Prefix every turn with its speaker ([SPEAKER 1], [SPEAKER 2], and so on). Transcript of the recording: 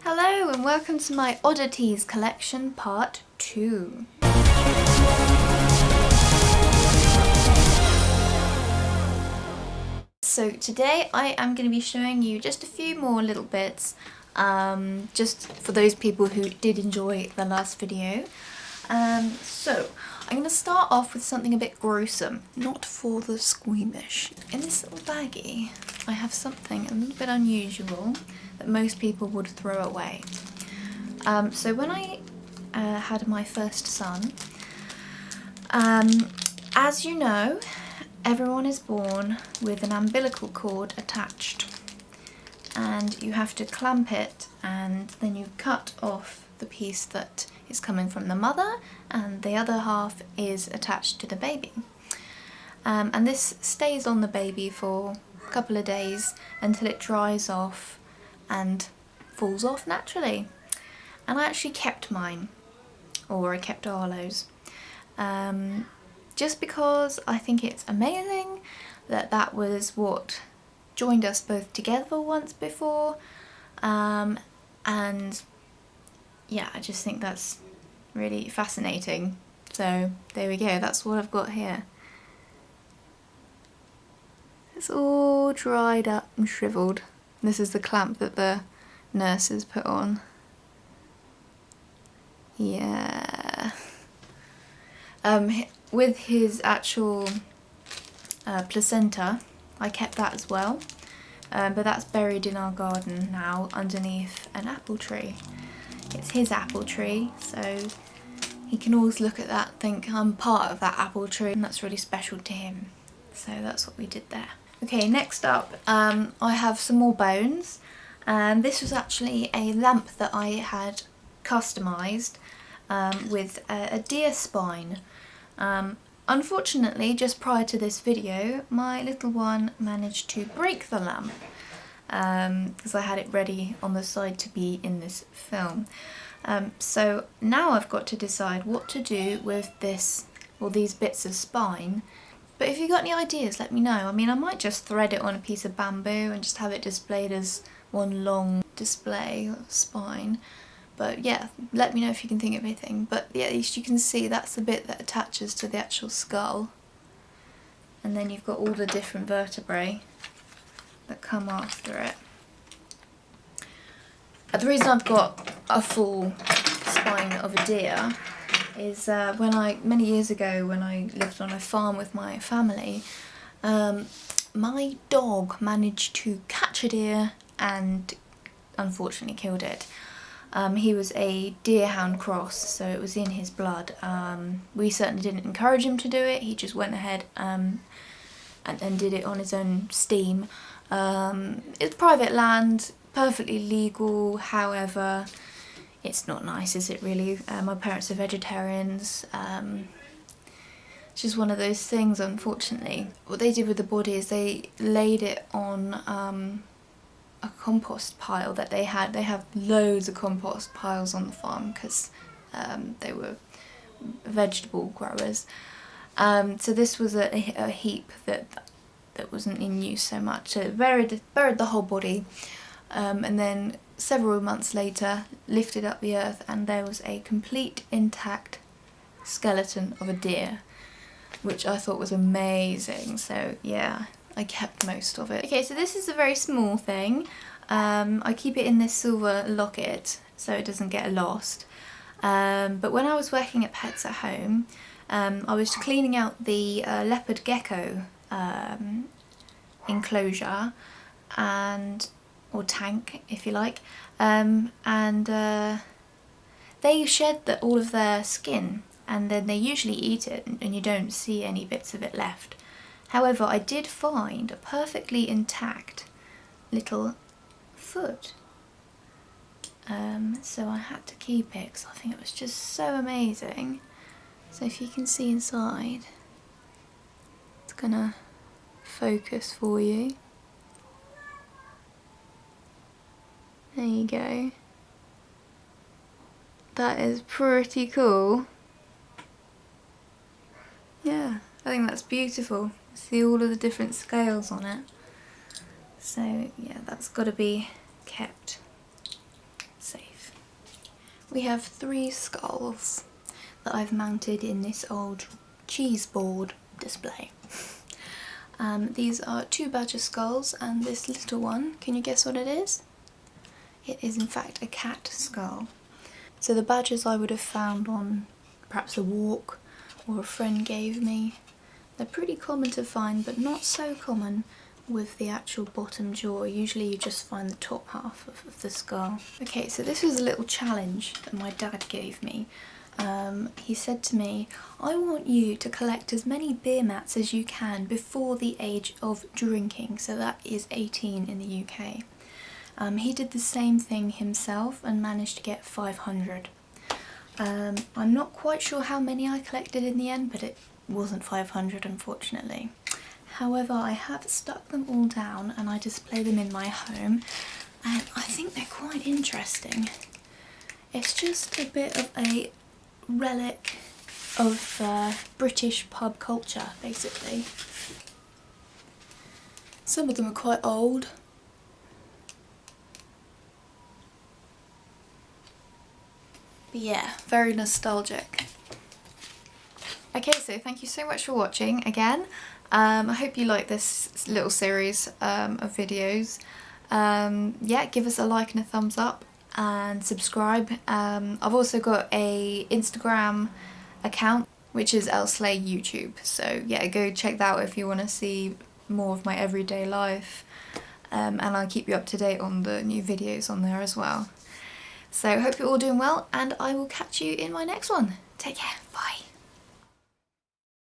[SPEAKER 1] Hello and welcome to my oddities collection part 2. So today I am going to be showing you just a few more little bits, just for those people who did enjoy the last video. So I'm going to start off with something a bit gruesome, not for the squeamish. In this little baggie I have something a little bit unusual that most people would throw away. So when I had my first son, as you know, everyone is born with an umbilical cord attached, and you have to clamp it, and then you cut off the piece that is coming from the mother and the other half is attached to the baby. And this stays on the baby for a couple of days until it dries off and falls off naturally. And I actually kept mine, or I kept Arlo's, just because I think it's amazing that that was what joined us both together once before, and yeah, I just think that's really fascinating. So there we go, that's what I've got here. It's all dried up and shriveled. This is the clamp that the nurses put on. Yeah. With his actual placenta, I kept that as well, but that's buried in our garden now underneath an apple tree. It's his apple tree, so he can always look at that and think I'm part of that apple tree, and that's really special to him. So that's what we did there. Okay, next up, I have some more bones, and this was actually a lamp that I had customised with a deer spine. Unfortunately, just prior to this video, my little one managed to break the lamp, because I had it ready on the side to be in this film. So now I've got to decide what to do with this, or these bits of spine. But if you've got any ideas, let me know. I mean, I might just thread it on a piece of bamboo and just have it displayed as one long display of spine. But yeah, let me know if you can think of anything. But yeah, at least you can see that's the bit that attaches to the actual skull. And then you've got all the different vertebrae that come after it. The reason I've got a full spine of a deer is many years ago when I lived on a farm with my family, my dog managed to catch a deer and unfortunately killed it. He was a deerhound cross, so it was in his blood. We certainly didn't encourage him to do it, he just went ahead and did it on his own steam. It's private land, perfectly legal, however, it's not nice, is it really? My parents are vegetarians. It's just one of those things, unfortunately. What they did with the body is they laid it on a compost pile that they had. They have loads of compost piles on the farm because they were vegetable growers. So this was a heap that wasn't in use so much. So it buried the whole body, and then several months later lifted up the earth and there was a complete intact skeleton of a deer, which I thought was amazing. So yeah, I kept most of it. Okay, so this is a very small thing. I keep it in this silver locket so it doesn't get lost. But when I was working at Pets at Home, I was cleaning out the leopard gecko enclosure, or tank if you like, and they shed all of their skin, and then they usually eat it and you don't see any bits of it left. However, I did find a perfectly intact little foot, so I had to keep it because I think it was just so amazing. So if you can see inside, it's gonna focus for you. There you go. That is pretty cool. Yeah, I think that's beautiful. See all of the different scales on it. So yeah, that's got to be kept safe. we have 3 skulls that I've mounted in this old cheese board display. These are 2 badger skulls, and this little one, can you guess what it is? It is in fact a cat skull. So the badgers I would have found on perhaps a walk or a friend gave me. They're pretty common to find, but not so common with the actual bottom jaw. Usually you just find the top half of the skull. Okay, so this was a little challenge that my dad gave me. He said to me, I want you to collect as many beer mats as you can before the age of drinking, so that is 18 in the UK. He did the same thing himself and managed to get 500. I'm not quite sure how many I collected in the end, but it wasn't 500 unfortunately. However, I have stuck them all down and I display them in my home, and I think they're quite interesting. It's just a bit of a relic of British pub culture, basically. Some of them are quite old. But yeah, very nostalgic. Okay, so thank you so much for watching again. I hope you like this little series of videos. Yeah, give us a like and a thumbs up and subscribe. I've also got a Instagram account which is Elsley YouTube, so yeah, go check that out if you want to see more of my everyday life, and I'll keep you up to date on the new videos on there as well. So hope you're all doing well, and I will catch you in my next one. Take care, bye.